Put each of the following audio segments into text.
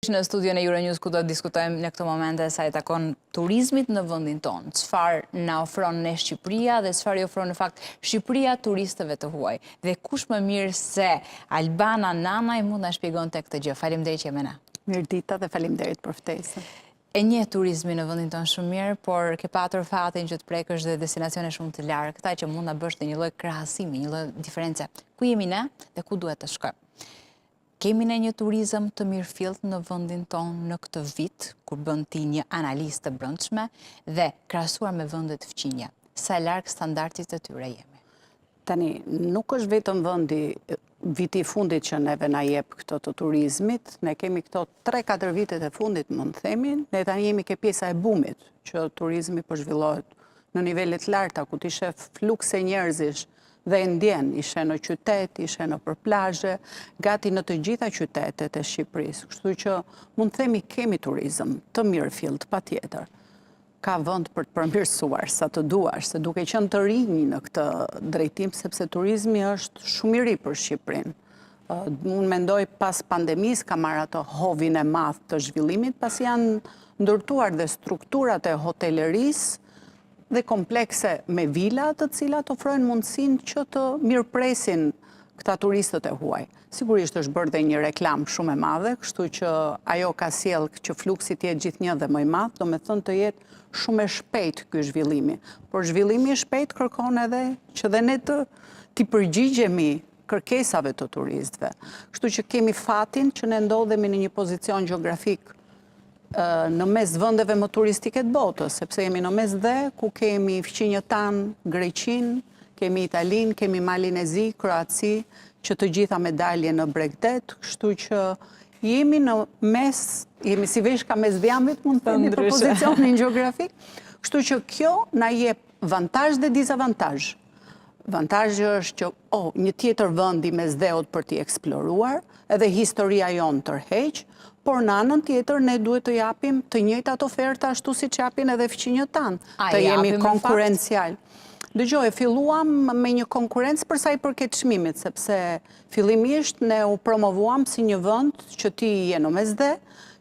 Në studion e Euronews ku do të diskutojmë në këto momente sa i takon turizmit në vendin tonë. Çfarë na ofron ne Shqipëria dhe çfarë i ofron në fakt Shqipëria turistëve të huaj. Dhe kush më mirë se Albana Nanaj mund na shpjegon tek këtë gjë. Faleminderit që jemi na. Mirdita dhe faleminderit për ftesën. E njeh turizmin në vendin tonë shumë mirë, por ke patur fatin që të prekësh dhe destinacione shumë të largëta që mund na bësh të një lloj krahasimi, një lloj diferencë. Ku jemi ne dhe ku duhet të shkojmë? Kemi ne një turizëm të mirëfillt në vendin tonë në këtë vit, kur bën ti një analizë të brendshme dhe krahasuar me vende të fqinja. Sa larg standardit të tyre jemi? Tani, nuk është vetëm viti i fundit që neve na jep këto të turizmit, ne kemi këto 3-4 vitet e fundit, mund të themi, ne tani jemi ke pjesa e bumit, që turizmi po zhvillohet në nivelet larta, ku ti shef flukse njerëzish dhe ndjen, ishe në qytet, ishe në për plazhe, gati në të gjitha qytetet e Shqipërisë. Kështu që mund të themi kemi turizëm të mirëfillt, patjetër. Ka vend për të përmirësuar sa të duash, se duke qenë të rinj në këtë drejtim, sepse turizmi është shumë i ri për Shqipërinë. Unë mendoj pas pandemisë ka marrë ato hovin e madh të zhvillimit, pas janë ndërtuar dhe strukturat e hotelerisë dhe komplekse me vila të cilat ofrojnë mundësinë që të mirëpresin këta turistët e huaj. Sigurisht është bërë dhe një reklam shumë e madhe, kështu që ajo ka sjellë që fluksi të jetë gjithnjë dhe më i madh, do me thënë të jetë shumë e shpejt ky zhvillimi. Por zhvillimi i shpejt kërkon edhe që dhe ne t'i përgjigjemi kërkesave të turistëve. Kështu që kemi fatin që ne ndodhemi në një pozicion gjeografik në mes vendeve më turistike të botës, sepse jemi në mes dhe ku kemi fqinjët tanë, Greqinë, kemi Italinë, kemi Malinezi, Kroaci, që të gjitha medalje në Bregdet, kështu që jemi në mes, jemi si veshka mes dhjamit, mund të themi për pozicionin gjeografik, kështu që kjo na jep vantazh dhe dizavantazh. Vantazhi është që një tjetër vend i mes dheut për t'i eksploruar, edhe historia jonë tërheq, por në anën tjetër ne duhet të japim të njëjtat oferta ashtu siç japin edhe fqinjët tanë, të jemi konkurencial. Dëgjoj, filluam me një konkurrencë për sa i përket çmimit, sepse fillimisht ne u promovuam si një vend që ti je në mesdhe,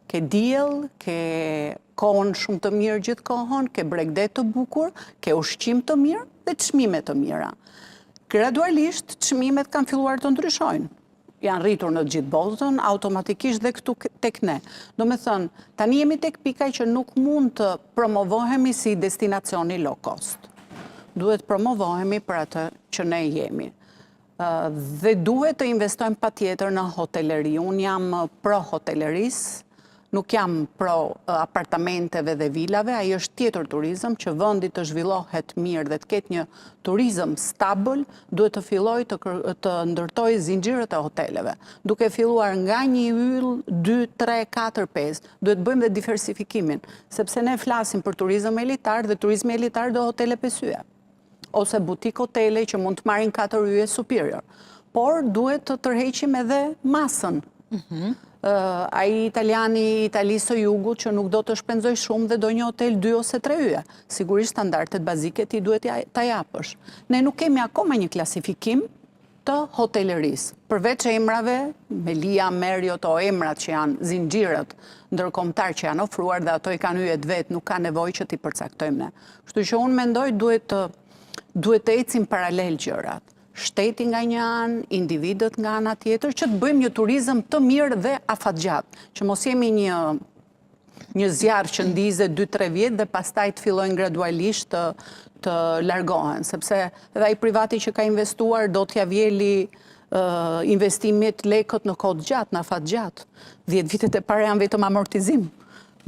ke diell, ke kohën shumë të mirë gjithë kohën, ke Bregdet të bukur, ke ushqim të mirë dhe çmime të mira. Gradualisht çmimet kanë filluar të ndryshojnë. Janë rritur në gjithë botën, automatikisht dhe këtu tek ne. Do me thënë, tani jemi tek pika që nuk mund të promovohemi si destinacioni low cost. Duhet promovohemi për atë që ne jemi. Dhe duhet të investojmë patjetër në hoteleri. Unë jam pro hotelerisë, nuk jam pro apartamenteve dhe vilave, ai është tjetër turizëm që vendi të zhvillohet mirë dhe të ketë një turizëm stabil, duhet të filloj të ndërtoj zinxhirët e hoteleve. Duke filluar nga një yll, 2, 3, 4, 5, duhet bëjmë dhe diversifikimin, sepse ne flasim për turizëm elitar dhe turizmi elitar do hotele 5 yje, ose butik hotele që mund të marrin 4 yje superior. Por duhet të tërheqim edhe masën. Ai italiani, Italisë së Jugut që nuk do të shpenzoj shumë dhe do një hotel 2 ose 3 yje. Sigurisht standardet bazike ti duhet ta japësh. Ne nuk kemi akoma një klasifikim të hotelerisë. Përveç emrave, Melia, Marriott, emrat që janë zinxhirët ndërkombëtar që janë ofruar dhe ato i kanë yjet vet, nuk ka nevojë që ti përcaktojmë ne. Kështu që unë mendoj duhet të ecim paralel gjërat. Shteti nga një anë, individët nga ana tjetër, që të bëjmë një turizëm të mirë dhe afatgjatë, që mos jemi një zjarr që ndizet 2-3 vjet dhe pastaj të fillojnë gradualisht të largohen, sepse edhe ai privati që ka investuar do t'ja vjeli investimit lekët në kohë gjatë, në afat gjatë. 10 vitet e para janë vetëm amortizim.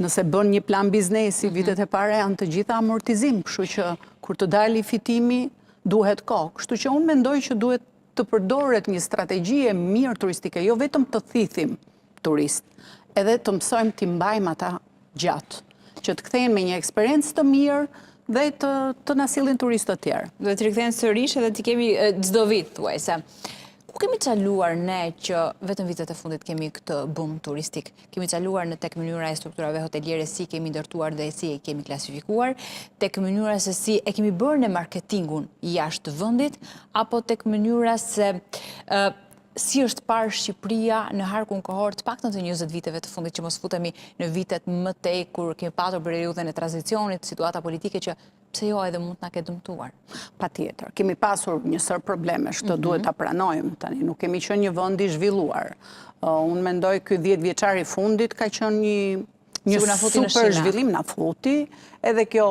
Nëse bën një plan biznesi, vitet e para janë të gjitha amortizim, kështu që kur të dali fitimi duhet kohë. Kështu që unë mendoj që duhet të përdoret një strategji e mirë turistike, jo vetëm të thithim turist, edhe të mësojmë t'i mbajmë ata gjatë, që të kthehen me një eksperiencë të mirë dhe të na sillin turistë të tjerë. Dhe të rikthehen sërish edhe t'i kemi çdo vit thuajse. Ku kemi çaluar ne që vetëm vitet e fundit kemi këtë boom turistik? Kemi çaluar në tek mënyra e strukturave hoteliere si kemi ndërtuar dhe si e kemi klasifikuar, tek mënyra se si e kemi bërë në marketingun jashtë vendit, apo tek mënyra se si është parë Shqipëria në harkun kohor të paktën të 20 viteve të fundit, që mos futemi në vitet më tej kur kemi patur periudhën e tranzicionit, situata politike që pse jo edhe mund të na ketë dëmtuar. Patjetër, kemi pasur një sër problemesh, të duhet ta pranojmë tani, nuk kemi qenë një vend i zhvilluar. Unë mendoj ky 10 vjeçar i fundit ka qenë një super zhvillim na futi, edhe kjo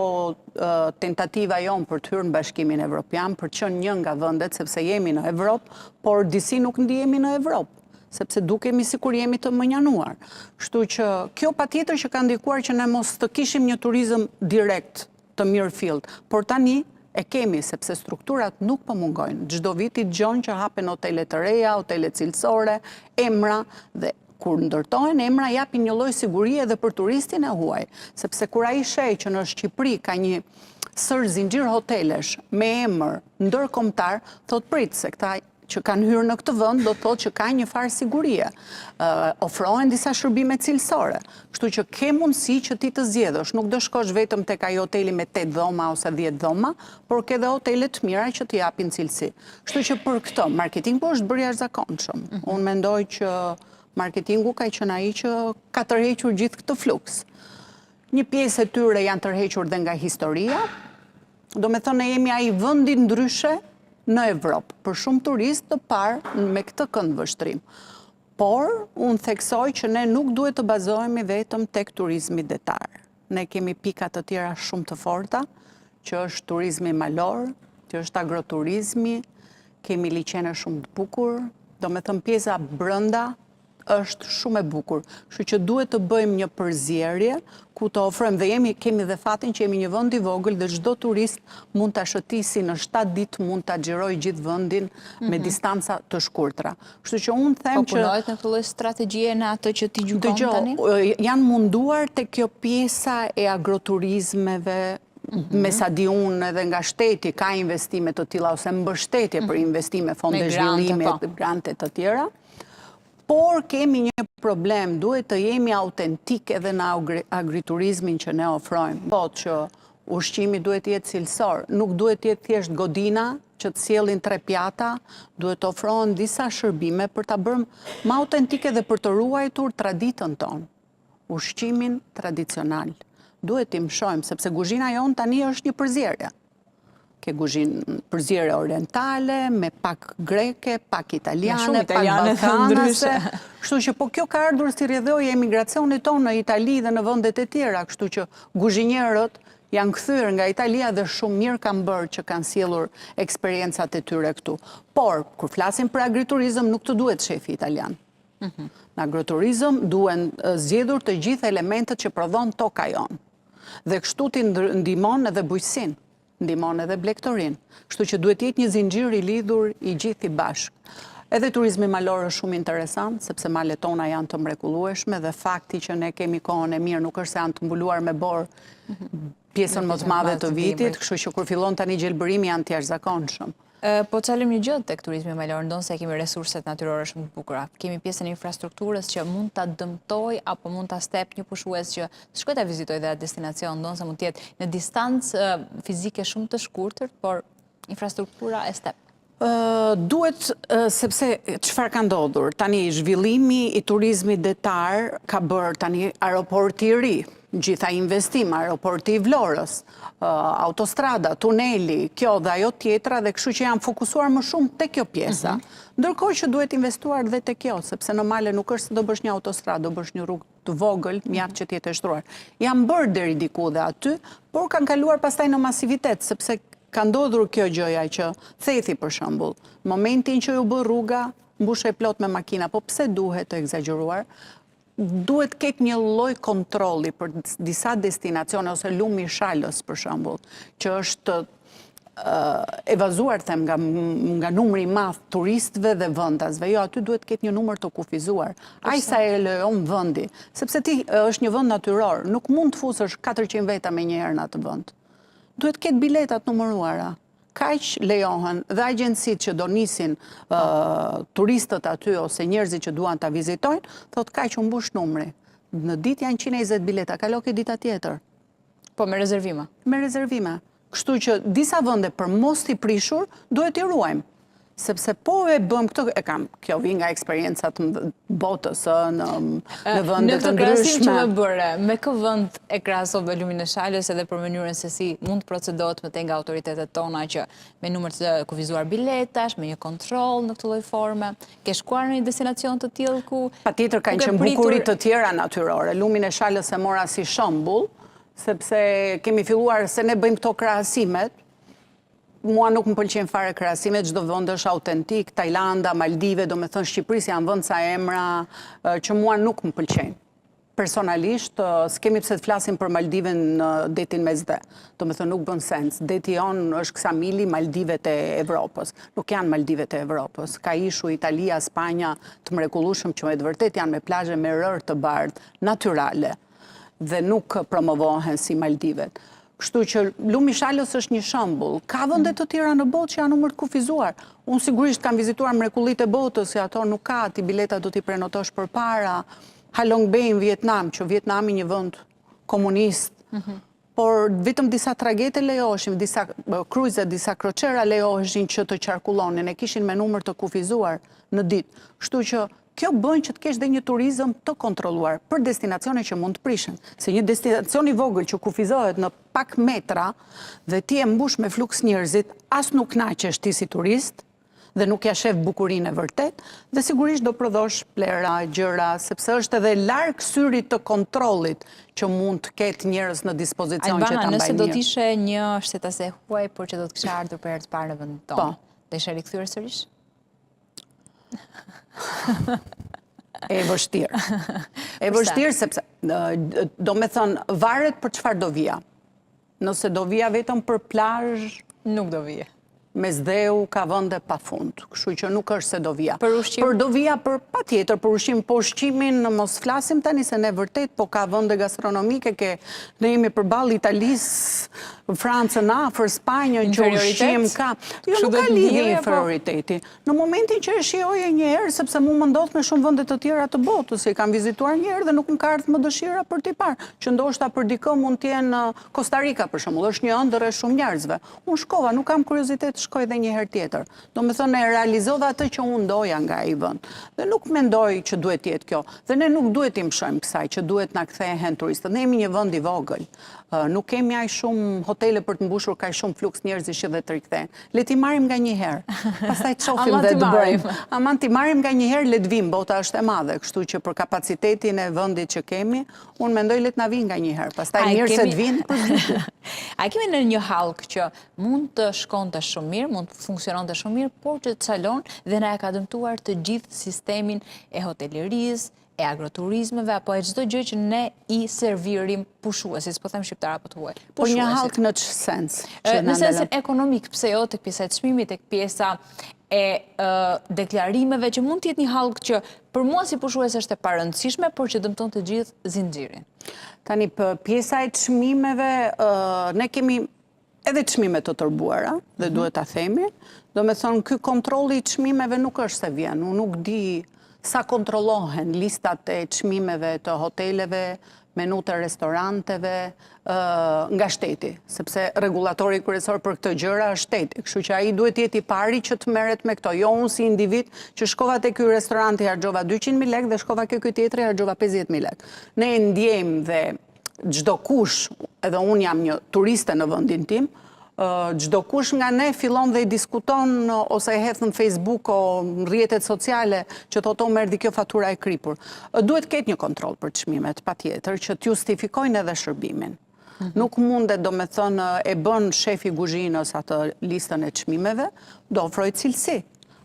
tentativa jonë për të hyrë në Bashkimin Evropian, për të qenë një nga vendet, sepse jemi në Evropë, por disi nuk ndihemi në Evropë, sepse dukemi sikur jemi të mënjanuar. Kështu që kjo patjetër që ka ndikuar që ne mos të kishim një turizëm direkt të mirë fillt, por tani e kemi, sepse strukturat nuk po mungojnë. Çdo vit i dëgjon që hapen hotele të reja, hotele cilësore, emra, dhe kur ndërtohen emra japin një lloj sigurie edhe për turistin e huaj, sepse kur ai sheh që në Shqipëri ka një sër zinxhir hotelesh me emër ndërkombëtar, thot prit se këta që kanë hyrë në këtë vend do të thotë që ka një farë sigurie. Ofrohen disa shërbime cilësore. Kështu që ke mundësi që ti të zgjedhësh, nuk do shkosh vetëm tek ai hoteli me 8 dhoma ose 10 dhoma, por ke edhe hotele të mira që të japin cilësi. Kështu që për këtë marketingu është bërë jashtëzakonshëm. Unë mendoj që marketingu ka qenë ai që ka tërhequr gjithë këtë fluks. Një pjesë e tyre janë tërhequr dhe nga historia, do me thënë ne jemi ai vendi ndryshe në Evropë, për shumë turist të parë me këtë këndvështrim. Por, unë theksoj që ne nuk duhet të bazohemi vetëm tek turizmi detar. Ne kemi pika të tjera shumë të forta, që është turizmi malor, që është agroturizmi, kemi liqene shumë të bukur, do me thënë pjesa brenda është shumë e bukur. Kështu që duhet të bëjmë një përzierje ku të ofrojmë, dhe kemi dhe fatin që jemi një vend i vogël dhe çdo turist mund ta shëtisi në 7 ditë mund ta xhirojë gjithë vendin me distanca të shkurtra. Kështu që unë them që punohet në këtë lloj strategjie në atë që ti gjykon tani? Janë munduar te kjo pjesa e agroturizmeve, me sa di unë edhe nga shteti ka investime të tilla ose mbështetje për investime, fonde zhvillimi, grante të tjera. Por kemi një problem, duhet të jemi autentik edhe në agriturizmin që ne ofrojmë. Po që ushqimi duhet të jetë cilësor, nuk duhet të jetë thjesht godina që të sjellin 3 pjata, duhet të ofrohen disa shërbime për ta bërë më autentike dhe për të ruajtur traditën tonë, ushqimin tradicional. Duhet t'i mshojmë, sepse kuzhina jonë tani është një përzierje. Ke përzierje orientale, me pak greke, pak italiane, pak balkanase. Kështu që po kjo ka ardhur si rrjedhojë e emigracionit tonë në Itali dhe në vendet e tjera, kështu që kuzhinierët janë kthyer nga Italia dhe shumë mirë kanë bërë që kanë sjellur eksperiencat e tyre këtu. Por, kur flasim për agriturizëm, nuk të duhet shefi italian. Në agroturizëm duhen zgjedhur të gjithë elementet që prodhon toka jonë. Dhe kështu ti ndihmon edhe bujqësinë, ndihmon edhe blegtorin. Kështu që duhet jetë një zinxhir i lidhur i gjithë i bashkë. Edhe turizmi malor është shumë interesant, sepse malet tona janë të mrekullueshme dhe fakti që ne kemi kohën e mirë nuk është se janë të mbuluar me borë pjesën më të madhe të vitit, kështu që kur fillon tani gjelbërimi janë të jashtëzakonshëm. Po çalim një gjë tek turizmi malor, ndonë kemi resurset natyrore shumë të bukura. Kemi pjesën e infrastrukturës që mund ta dëmtoj apo mund ta step një pushues që shkoj ta vizitoj dhe atë destinacion, ndonë se mund të jetë në distancë fizike shumë të shkurtër, por infrastruktura e step. Duhet, sepse çfarë ka ndodhur? Tani zhvillimi i turizmit detar ka bërë tani aeroporti i ri, gjitha investim, aeroporti i Vlorës, autostrada, tuneli, kjo dhe ajo tjetra, dhe kështu që janë fokusuar më shumë te kjo pjesa. Ndërkohë që duhet investuar dhe te kjo, sepse në male nuk është se do bësh një autostradë, do bësh një rrugë të vogël, mjaft që t'jetë e shtruar. Janë bërë deri diku dhe aty, por kanë kaluar pastaj në masivitet, sepse ka ndodhur kjo gjëja që Thethi për shembull, në momentin që u bë rruga, mbushej plot me makina, po pse duhet të egzageruar? Duhet ketë një lloj kontrolli për disa destinacione ose lumi i Shalës për shembull, që është evazuar them nga numri i madh turistëve dhe vendasve. Jo, aty duhet ketë një numër të kufizuar. Ai sa e lejon vendi, sepse ti është një vend natyror, nuk mund të fusësh 400 veta me një herë në atë vend. Duhet ketë biletat numëruara. Kaq lejohen dhe agjencitë që do nisin turistët aty ose njerëzit që duan ta vizitojnë, thot kaq u mbush numri. Në ditë janë 120 bileta, kalo ke dita tjetër. Po me rezervime. Me rezervime. Kështu që disa vende për mos t'i prishur duhet t'i ruajmë. Sepse po e bëm këtë, kjo vi nga eksperiencat botës në vëndet të ndryshme. Në këtë krahasim që më bëre, me kë vënd e krahasove Lumin e Shalës edhe për mënyrën se si mund të procedohet me te nga autoritetet tona që me numër të kufizuar biletash, me një kontroll në këtë lloj forme, ke shkuar në një destinacion të tillë ku patjetër kanë qenë bukurit të tjera natyrore. Lumin e Shalës e mora si shembull, sepse kemi filluar se ne bëjmë këto krahasimet. Mua nuk më pëlqen fare krahasimet, çdo vend është autentik, Tajlanda, Maldive, do me thënë Shqipërisë janë vend sa emra që mua nuk më pëlqejnë. Personalisht, s'kemi pse të flasim për Maldiven në detin Mesdhe. Do me thënë nuk bën sens. Deti jonë është Ksamili, Maldivet e Evropës. Nuk janë Maldivet e Evropës. Ka ishu Italia, Spanja të mrekullueshëm që me të vërtet janë me plazhe me rërë të bardhë, natyrale, dhe nuk promovohen si Maldivet. Kështu që Lumi i Shalës është një shembull. Ka vende të tjera në botë që janë numër të kufizuar. Unë sigurisht kam vizituar mrekullitë e botës, se ato nuk ka, ti bileta do t'i prenotosh përpara. Halong Bay në Vietnam, që Vietnami një vend komunist, por vetëm disa tragete lejoheshin, disa krujze, disa kroqera lejoheshin që të qarkullonin, e kishin me numër të kufizuar në ditë. Kështu që kjo bën që të kesh dhe një turizëm të kontrolluar për destinacione që mund të prishen. Se një destinacion i vogël që kufizohet në pak metra dhe ti e mbush me fluks njerëzit, as nuk naqesh ti si turist dhe nuk ja shef bukurinë e vërtet, dhe sigurisht do prodhosh plera, gjëra, sepse është edhe larg syrit të kontrollit që mund të ketë njerëz në dispozicion që ta mbajnë mirë. Albana, nëse do t'ishe një shtetase huaj, por që do të kishe ardhur për herë të parë në vendin tonë, do ishe rikthyer sërish? E vështirë. E vështirë sepse, do me thënë, varet për çfarë do vija. Nëse do vija vetëm për plazh, nuk do vija. Mesdheu ka vende pa fund, kështu që nuk është se do vija. Për ushqim? Për do vija për patjetër, për ushqim, po ushqimin mos flasim tani se ne vërtet, po ka vende gastronomike, ne jemi përballë Italisë, Francën, Afër, Spanjën, që ushqim ka. Jo, nuk ka lidhje inferioriteti. Në momentin që e shijoje një herë, sepse mu më ndodh me shumë vende të tjera të botës, se i kam vizituar një herë dhe nuk më ka ardhur më dëshira për t'i parë, që ndoshta për dikë mund të jenë Costa Rica për shembull, është një ëndër e shumë njerëzve. Unë shkova, nuk kam kuriozitet shkoj dhe një herë tjetër. Do me thënë, e realizova atë që unë doja nga ai vend. Dhe nuk mendoj që duhet jetë kjo. Dhe ne nuk duhet i mshojmë kësaj, që duhet na kthehen turistët. Ne jemi një vend i vogël. Nuk kemi aq shumë hotele për të mbushur kaq shumë fluks njerëzish dhe të rikthehen. Le t'i marrim nga një herë. Pastaj të shohim dhe të bëjmë. Aman t'i marrim nga një herë, le të vim, bota është e madhe, kështu që për kapacitetin e vendit që kemi, unë mendoj le t'na vinë nga një herë. Pastaj mirë se të vinë për vitë. A kemi në një hallk që mund të shkonte shumë mirë, mund të funksiononte shumë mirë, por që të çalon dhe na e ka dëmtuar të gjithë sistemin e hotelerisë, e agroturizmeve, apo e çdo gjë që ne i servirim pushuesit, po them shqiptar apo të huaj. Po një hallk në ç'është sens? Në sensin ekonomik, pse jo tek pjesa e çmimit, tek pjesa e deklarimeve, që mund të jetë një hallk që për mua si pushues është e parëndësishme, por që dëmton të gjithë zinxhirin. Tani pjesa e çmimeve, ne kemi edhe çmime të tërbuara, dhe duhet ta themi. Do me thonë, ky kontrolli i çmimeve nuk është se vjen. Unë nuk di sa kontrollohen listat e çmimeve të hoteleve, menut e restoranteve nga shteti, sepse rregullatori kryesor për këtë gjëra është shteti. Kështu që ai duhet jetë i pari që të merret me këto. Jo unë si individ që shkova te ky restorant i harxova 200.000 lekë dhe shkova ke ky tjetri harxova 50.000 lekë. Ne e ndjejmë dhe çdo kush, edhe unë jam një turiste në vendin tim, çdo kush nga ne fillon dhe i diskuton ose e hedh në Facebook o në rrjetet sociale që thotë merr kjo fatura e kripur. Duhet ketë një kontroll për çmimet, patjetër, që të justifikojnë edhe shërbimin. Nuk mundet, do me thënë, e bën shefi kuzhinës atë listën e çmimeve, do ofroj cilësi.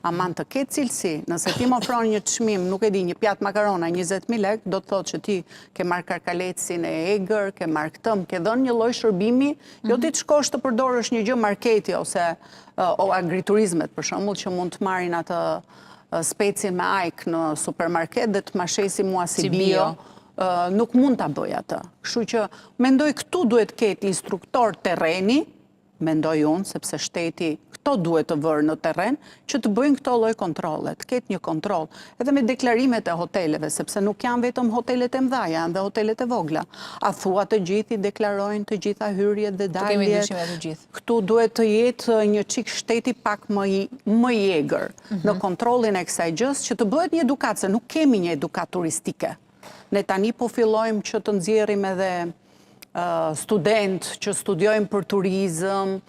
Aman të ketë cilësi, nëse ti më ofron një çmim, nuk e di, një pjatë makarona 20.000 lekë, do të thotë që ti ke marrë karkalecin e egër, ke marrë këtë, ke dhënë një lloj shërbimi, jo ti të shkosh të përdorësh një gjë marketi ose agriturizmet, për shembull, që mund të marrin atë specin me ajk në supermarket dhe të mashesi mua si bio. Nuk mund ta bëj atë. Kështu që mendoj këtu duhet ketë instruktor terreni, mendoj unë, sepse shteti këto duhet të vërë në terren që të bëjnë këto lloj kontrolle, të ketë një kontroll. Edhe me deklarimet e hoteleve, sepse nuk janë vetëm hotelet e mëdha, janë dhe hotelet e vogla. A thua të gjithë i deklarojnë të gjitha hyrjet dhe daljet. Kemi dyshime të gjithë. Këtu duhet të jetë një çik shteti pak më i egër në kontrollin e kësaj gjës që të bëhet një edukatë, se nuk kemi një edukatë turistike. Ne tani po fillojmë që të nxjerrim edhe student që studiojnë për turizëm,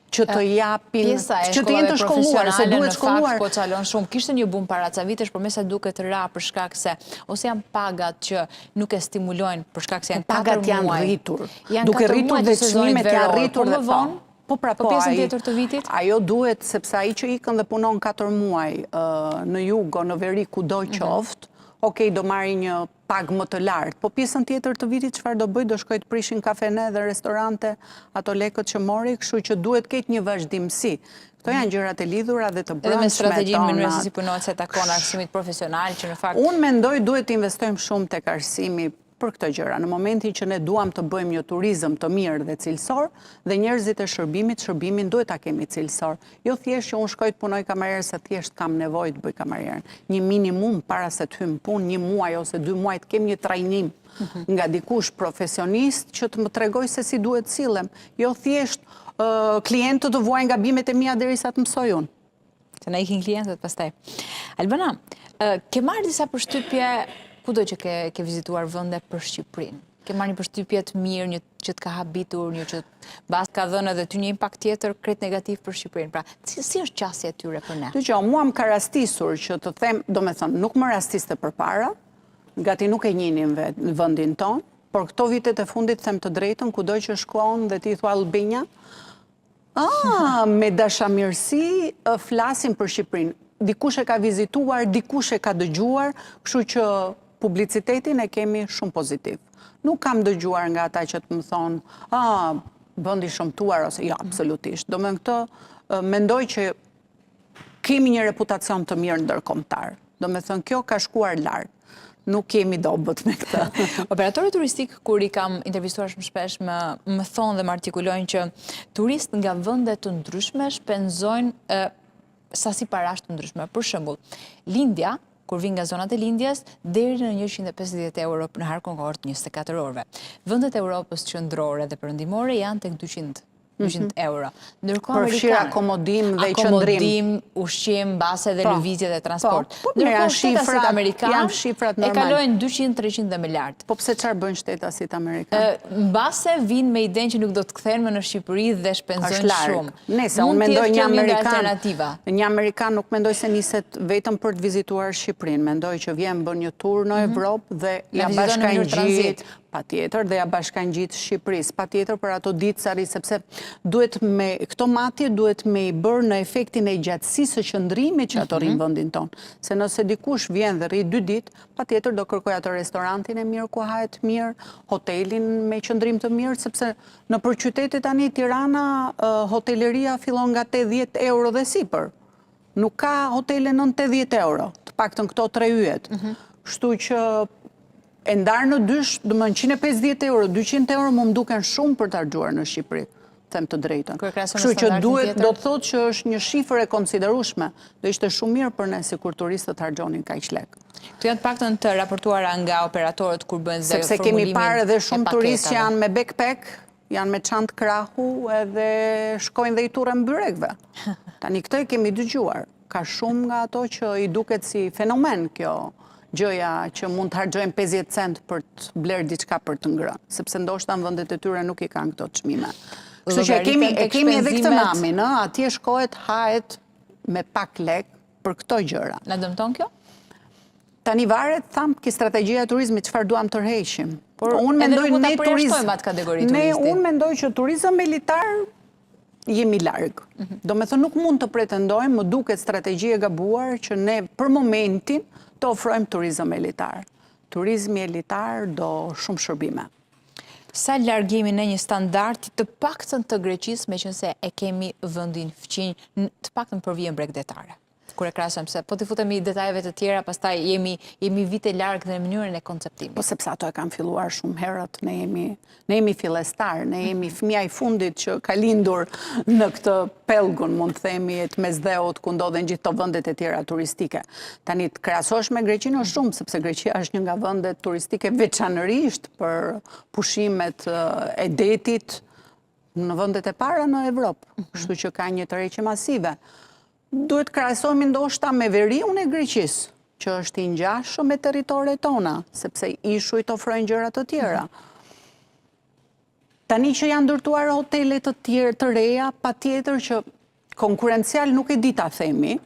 që të japin, pjesa e që të jenë të shkolluar, se duhet shkolluar. Po çalon shumë. Kishte një bum para ca vitesh, por me sa duket ra për shkak se ose janë pagat që nuk e stimulojnë për shkak se janë 4 muaj. Pagat janë rritur. Duke rritur dhe çmimet janë rritur dhe vonë. Po pjesën tjetër të vitit? Ajo duhet, sepse ai që ikën dhe punon 4 muaj në jug o në veri kudo qoftë, okej, do marri një pagë më të lartë, po pjesën tjetër të vitit çfarë do bëj, do shkoj të prishin kafene dhe restorante, ato lekët që mori, kështu që duhet ketë një vazhdimsi. Këto janë gjërat e lidhura dhe të brendshme tona. Edhe me strategjinë mënyrë se si punohet se takon arsimit profesional, që në fakt... Unë mendoj duhet të investojmë shumë tek arsimi për këtë gjëra. Në momentin që ne duam të bëjmë një turizëm të mirë dhe cilësor, dhe njerëzit e shërbimin duhet ta kemi cilësor. Jo thjesht që unë shkoj të punoj kamarierë se thjesht kam nevojë të bëj kamarierën. Një minimum para se të hym punë, 1 muaj ose 2 muaj të kem një trajnim nga dikush profesionist që të më tregoj se si duhet sillem. Jo thjesht klientët të vuajnë gabimet e mia derisa të mësoj unë. Se na ikin klientët pastaj. Albana, ke marrë disa përshtypje kudo që ke vizituar vende për Shqipërinë? Ke marrë një përshtypje të mirë, një që të ka habitur, një që bas ka dhënë edhe ty një impakt tjetër krejt negativ për Shqipërinë. Pra, si është qasja e tyre për ne? Dgjoj, mua më ka rastisur që të them, domethënë, nuk më rastiste përpara, gati nuk e njihnin në vendin ton, por këto vitet e fundit them të drejtën, kudo që shkon dhe ti thua Albinja, me dashamirësi flasim për Shqipërinë. Dikush e ka vizituar, dikush e ka dëgjuar, kështu që publicitetin e kemi shumë pozitiv. Nuk kam dëgjuar nga ata që të më thonë, vendi shëmtuar, ose jo, absolutisht. Do me në këtë, mendoj që kemi një reputacion të mirë ndërkombëtar. Do me thënë, kjo ka shkuar lartë. Nuk kemi dobët me këtë. Operatorët turistik, kur i kam intervistuar shumë shpesh, më thonë dhe më artikulojnë që turist nga vende të ndryshme shpenzojnë sasi parash të ndryshme. Për shembull, lindja, kur vin nga zonat e lindjes, deri në 150 euro në harkon kohort 24 orëve. Vendet e Europës qendrore dhe perëndimore janë tek 200 euro. Përfshirë akomodim dhe qëndrim. Akomodim, ushqim, base dhe lëvizje dhe transport. Ndërkohë shtetasit amerikanë e kalojnë 200-300 dhe më lartë. Po pse çfarë bëjnë shtetasit amerikanë? Mbase vinë me idenë që nuk do të kthehen më në Shqipëri dhe shpenzojnë shumë. Nëse unë mendoj një amerikan nuk mendoj se niset vetëm për të vizituar Shqipërinë, mendoj që vjen bën një tur në Evropë dhe ja bashkangjit. Patjetër, dhe ja bashkangjit Shqipërisë, patjetër për ato ditësari, sepse duhet me këto matje duhet me i bërë në efektin e gjatësisë së qëndrimit që ato rinë vendin tonë. Se nëse dikush vjen dhe rri 2 ditë, patjetër do kërkoj ato restorantin e mirë ku hahet mirë, hotelin me qëndrim të mirë, sepse në përqytetit tani Tirana hoteleria fillon nga 80 euro dhe sipër. Nuk ka hotele nën 80 euro, të paktën këto 3 yjet. Kështu që e ndarë në dysh, do më në 150 euro, 200 euro më duken shumë për të harxuar në Shqipëri, them të drejtën. Kështu që duhet, do të thotë që është një shifër e konsiderueshme, do ishte shumë mirë për ne si kur turistët harxhonin kaq lek. Këto janë të paktën të raportuara nga operatorët kur bëjnë dhe sepse kemi parë edhe shumë turistë që janë me backpack, janë me çantë krahu edhe shkojnë dhe i turren byrekve. Tani këtë e kemi dëgjuar. Ka shumë nga ato që i duket si fenomen kjo gjëja që mund të harxojnë 50 cent për të blerë diçka për të ngrënë, sepse ndoshta në vendet e tyre nuk i kanë këto çmime. Kështu që e kemi edhe këtë namin, atje shkohet, hahet me pak lek për këto gjëra. Na dëmton kjo? Tani varet, tham, ki strategjia e turizmit çfarë duam të rreheshim. Por edhe nuk mund ta përjashtojmë atë kategori turisti. Unë mendoj që turizëm elitar jemi larg. Do me thënë nuk mund të pretendojmë, më duket strategji e gabuar që ne për momentin të ofrojmë turizëm elitar. Turizmi elitar do shumë shërbime. Sa larg jemi në një standard të paktën të Greqisë, meqense e kemi vendin fqinj të paktën për vijën bregdetare? kur e krahasojmë, se po t'i futemi detajeve të tjera, pastaj jemi vite larg në mënyrën e konceptimit. Po sepse ato e kanë filluar shumë herët, ne jemi fillestar, ne jemi fëmia i fundit që ka lindur në këtë pellgun, mund të themi, të mesdheut ku ndodhen gjithë të vendet e tjera turistike. Tani të krahasosh me Greqinë është shumë, sepse Greqia është një nga vendet turistike veçanërisht për pushimet e detit në vendet e para në Evropë, kështu që ka një tërheqje masive. Duhet krahasohemi ndoshta me veriun e Greqisë, që është i ngjashëm me territoret tona, sepse ishujt ofrojnë gjëra të tjera. Tani që janë ndërtuar hotele të tjera të reja, patjetër që konkurencial nuk e di ta themi,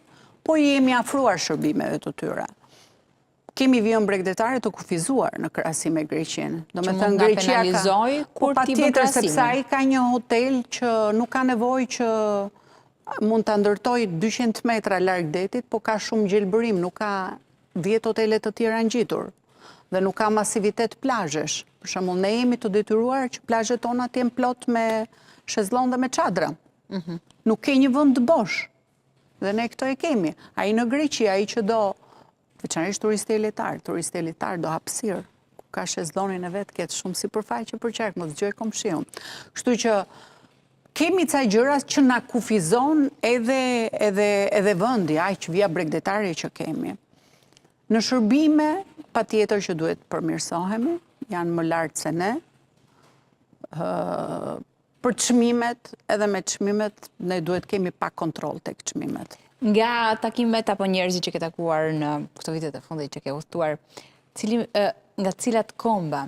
po jemi afruar shërbimeve të tyre. Kemi vijën bregdetare të kufizuar në krahasim me Greqinë. Që mund nga penalizoj kur t'i bën krahasimin. Sepse ai ka një hotel që nuk ka nevojë që mund të ndërtoj 200 metra larg detit, po ka shumë gjelbërim, nuk ka 10 hotele të tjera ngjitur dhe nuk ka masivitet plazhesh. Për shembull, ne jemi të detyruar që plazhet tona të jenë plot me shezllon dhe me çadra. Nuk ke një vend të bosh. Dhe ne këto e kemi. Ai në Greqi, ai që do veçanërisht turisti elitar do hapësirë, ku ka shezllonin e vet, ketë shumë sipërfaqe për qark, mos dëgjoj komshiun. Kështu që kemi ca gjëra që na kufizon edhe vendi, aq vija bregdetare që kemi. Në shërbime, patjetër që duhet përmirësohemi, janë më lartë se ne. Për çmimet, edhe me çmimet, ne duhet kemi pak kontroll tek çmimet. Nga takimet apo njerëzit që ke takuar në këto vitet e fundit që ke udhëtuar, nga cilat komba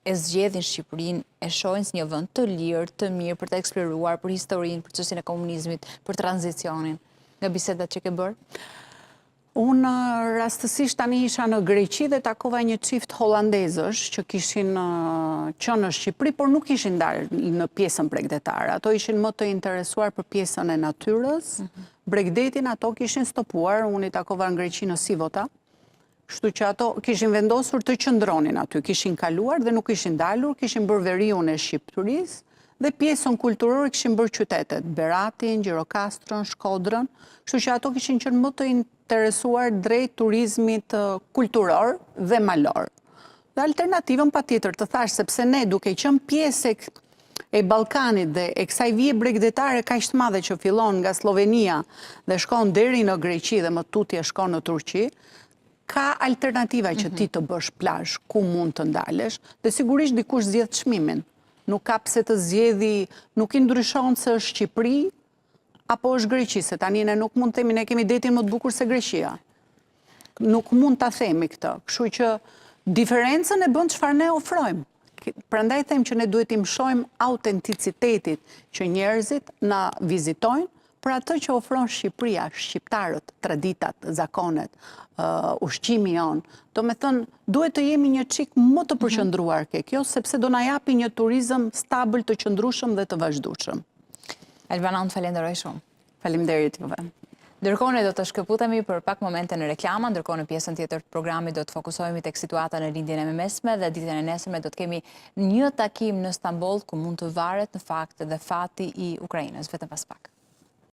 e zgjedhin Shqipërinë, e shohin si një vend të lirë, të mirë për të eksploruar, për historinë, për çështjen e komunizmit, për tranzicionin, nga bisedat që ke bërë? Unë rastësisht tani isha në Greqi dhe takova një çift hollandezësh që kishin qenë në Shqipëri, por nuk ishin ndarë në pjesën bregdetare. Ato ishin më të interesuar për pjesën e natyrës. Bregdetin ato kishin stopuar, unë i takova në Greqi në Sivota, kështu që ato kishin vendosur të qëndronin aty, kishin kaluar dhe nuk ishin dalur, kishin bërë veriun e Shqipërisë dhe pjesën kulturore kishin bërë qytetet, Beratin, Gjirokastron, Shkodrën, kështu që ato kishin qenë më të interesuar drejt turizmit kulturor dhe malor. Dhe alternativën patjetër të thash, sepse ne duke qenë pjesë e Ballkanit dhe e kësaj vije bregdetare kaq të madhe që fillon nga Slovenia dhe shkon deri në Greqi dhe më tutje shkon në Turqi, ka alternativa që ti të bësh plazh ku mund të ndalesh dhe sigurisht dikush zgjedh çmimin. Nuk ka pse të zgjedhi, nuk i ndryshon se është Shqipëri apo është Greqi, se tani ne nuk mund të themi ne kemi detin më të bukur se Greqia. Nuk mund ta themi këtë. Kështu që diferencën e bën çfarë ne ofrojmë. Prandaj them që ne duhet i mshojmë autenticitetit që njerëzit na vizitojnë për atë që ofron Shqipëria, shqiptarët, traditat, zakonet, ushqimi jon. Do me thënë, duhet të jemi një çik më të përqendruar ke kjo, sepse do na japi një turizëm stabil, të qëndrueshëm dhe të vazhdueshëm. Elbanon, falenderoj shumë. Faleminderit juve. Ndërkohë ne do të shkëputemi për pak momente në reklama, ndërkohë në pjesën tjetër të programit do të fokusohemi tek situata në lindjen e mesme dhe ditën e nesërme do të kemi një takim në Stamboll ku mund të varet në fakt dhe fati i Ukrainës. Vetëm pas pak.